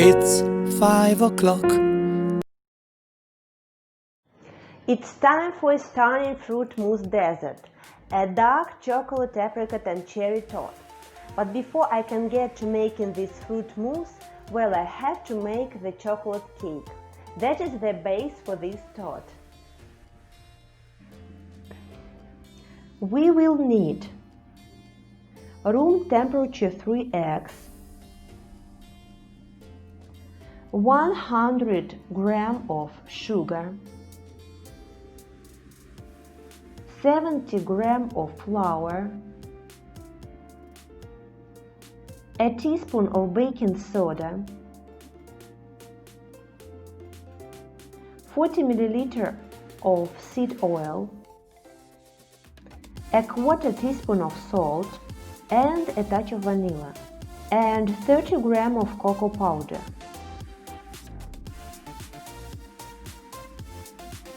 It's 5 o'clock. It's time for a stunning fruit mousse dessert, a dark chocolate, apricot and cherry torte. But before I can get to making this fruit mousse, well, I have to make the chocolate cake. That is the base for this torte. We will need room temperature 3 eggs, 100 grams of sugar, 70 grams of flour, a teaspoon of baking soda, 40 ml of seed oil, a quarter teaspoon of salt and a touch of vanilla, and 30 grams of cocoa powder.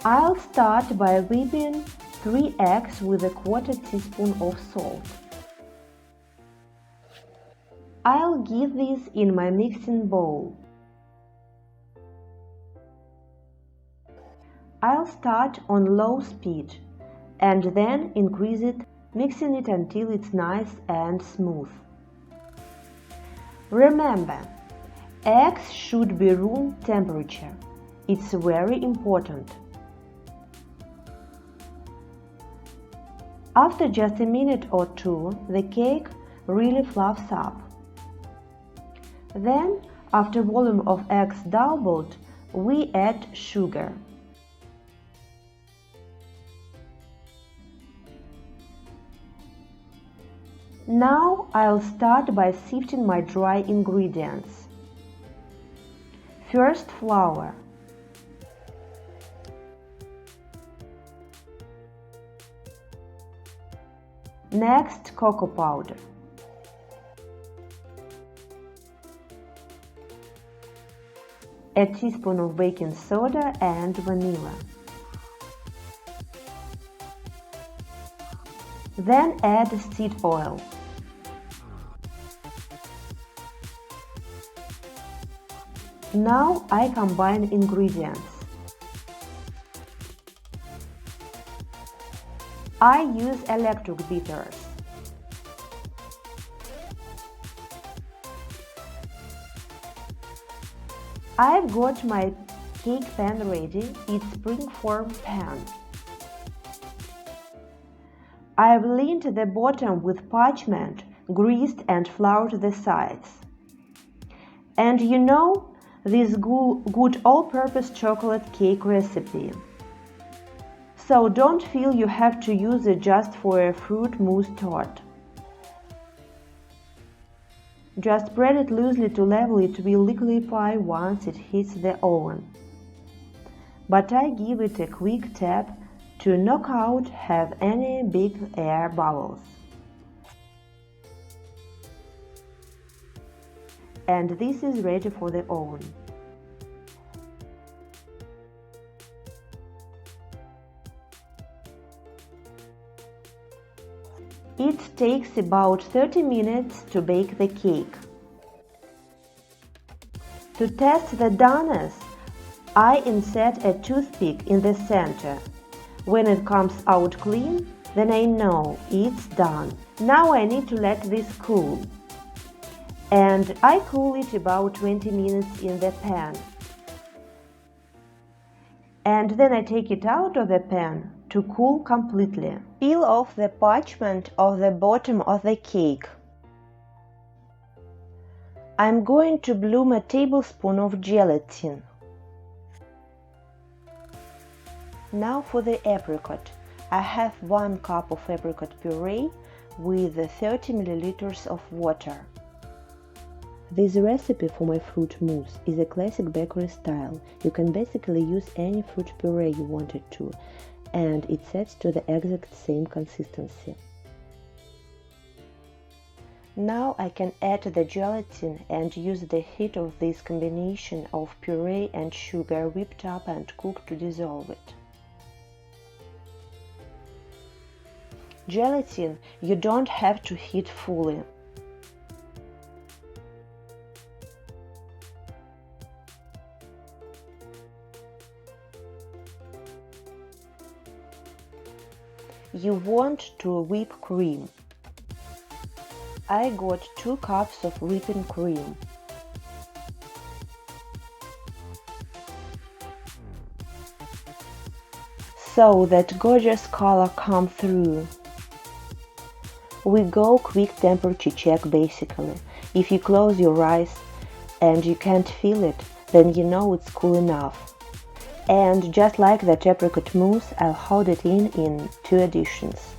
I'll start by whipping 3 eggs with a quarter teaspoon of salt. I'll give this in my mixing bowl. I'll start on low speed and then increase it, mixing it until it's nice and smooth. Remember, eggs should be room temperature. It's very important. After just a minute or two, the cake really fluffs up. Then, after volume of eggs doubled, we add sugar. Now I'll start by sifting my dry ingredients. First, flour. Next, cocoa powder. A teaspoon of baking soda and vanilla. Then add seed oil. Now I combine ingredients. I use electric beaters. I've got my cake pan ready, it's spring-form pan. I've lined the bottom with parchment, greased and floured the sides. And you know, this good all-purpose chocolate cake recipe. So don't feel you have to use it just for a fruit mousse torte. Just spread it loosely to level it will liquefy once it hits the oven. But I give it a quick tap to knock out have any big air bubbles. And this is ready for the oven. It takes about 30 minutes to bake the cake. To test the doneness, I insert a toothpick in the center. When it comes out clean, then I know it's done. Now I need to let this cool. And I cool it about 20 minutes in the pan. And then I take it out of the pan to cool completely. Peel off the parchment of the bottom of the cake. I'm going to bloom a tablespoon of gelatin. Now for the apricot. I have 1 cup of apricot puree with 30 ml of water. This recipe for my fruit mousse is a classic bakery style. You can basically use any fruit puree you wanted to, and it sets to the exact same consistency. Now I can add the gelatin and use the heat of this combination of puree and sugar whipped up and cooked to dissolve it. Gelatin you don't have to heat fully. You want to whip cream. I got 2 cups of whipping cream. So that gorgeous color comes through. We go quick temperature check basically. If you close your eyes and you can't feel it, then you know it's cool enough. And just like that apricot mousse, I'll hold it in 2 additions.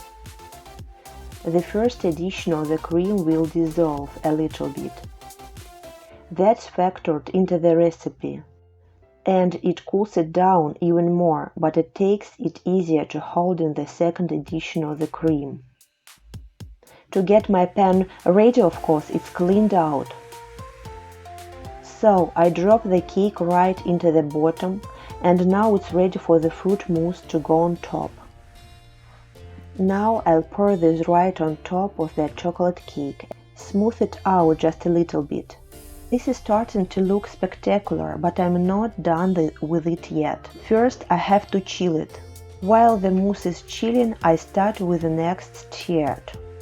The first addition of the cream will dissolve a little bit. That's factored into the recipe. And it cools it down even more, but it takes it easier to hold in the second addition of the cream. To get my pan ready, of course, it's cleaned out. So I drop the cake right into the bottom, and now it's ready for the fruit mousse to go on top. Now I'll pour this right on top of that chocolate cake. Smooth it out just a little bit. This is starting to look spectacular, but I'm not done with it yet. First, I have to chill it. While the mousse is chilling, I start with the next tier.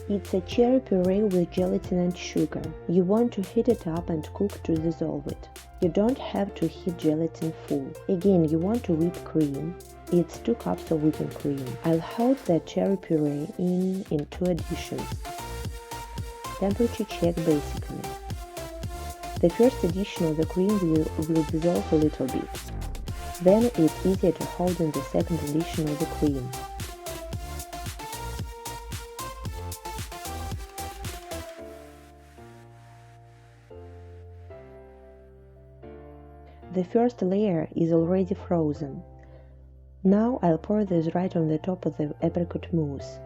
It's a cherry puree with gelatin and sugar. You want to heat it up and cook to dissolve it. You don't have to heat gelatin full. Again, you want to whip cream. It's 2 cups of whipping cream. I'll hold the cherry puree in 2 additions. Temperature check basically. The first addition of the cream will dissolve a little bit. Then it's easier to hold in the second addition of the cream. The first layer is already frozen. Now I'll pour this right on the top of the apricot mousse.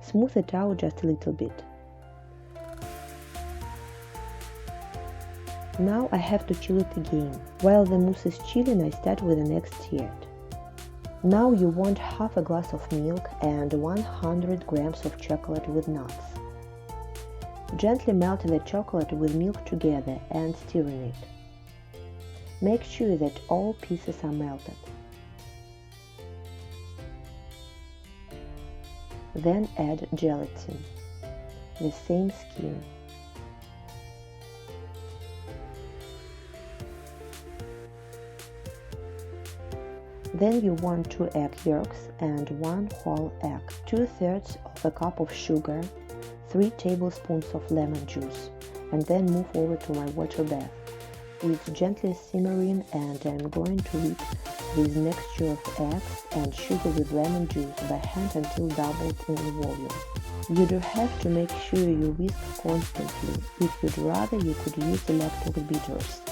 Smooth it out just a little bit. Now I have to chill it again. While the mousse is chilling, I start with the next tier. Now you want half a glass of milk and 100 grams of chocolate with nuts. Gently melt the chocolate with milk together and stir in it. Make sure that all pieces are melted. Then add gelatin, the same skin. Then you want 2 egg yolks and 1 whole egg, 2/3 of a cup of sugar, 3 tablespoons of lemon juice, and then move over to my water bath. It's gently simmering and I'm going to whip this mixture of eggs and sugar with lemon juice by hand until doubled in volume. You do have to make sure you whisk constantly. If you'd rather, you could use electric beaters.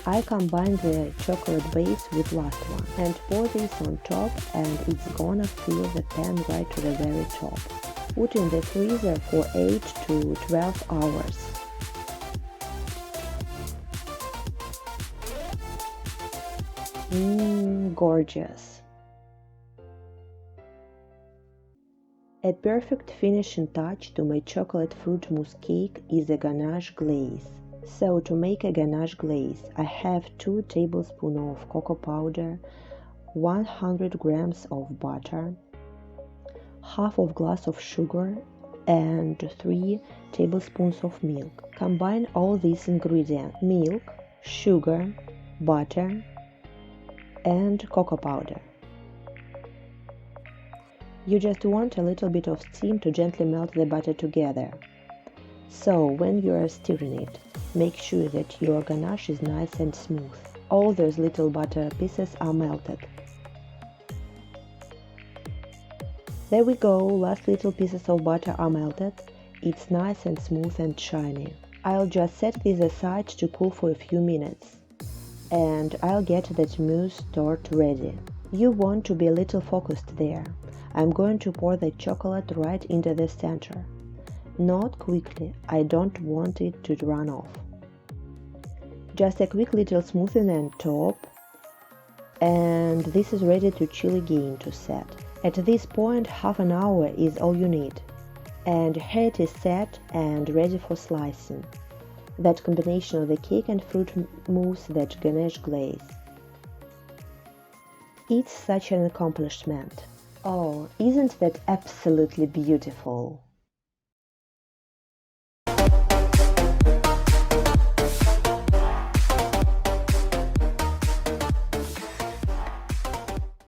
I combine the chocolate base with last one and pour this on top, and it's gonna fill the pan right to the very top. Put in the freezer for 8 to 12 hours. Gorgeous! A perfect finishing touch to my chocolate fruit mousse cake is a ganache glaze. So to make a ganache glaze, I have 2 tablespoons of cocoa powder, 100 grams of butter, half of glass of sugar, and 3 tablespoons of milk. Combine all these ingredients: milk, sugar, butter, and cocoa powder. You just want a little bit of steam to gently melt the butter together. So when you are stirring it, make sure that your ganache is nice and smooth. All those little butter pieces are melted. There we go, last little pieces of butter are melted. It's nice and smooth and shiny. I'll just set this aside to cool for a few minutes. And I'll get that mousse torte ready. You want to be a little focused there. I'm going to pour the chocolate right into the center. Not quickly, I don't want it to run off. Just a quick little smoothing on top, and this is ready to chill again to set. At this point, half an hour is all you need, and here it is set and ready for slicing. That combination of the cake and fruit mousse, that ganache glaze. It's such an accomplishment. Oh, isn't that absolutely beautiful?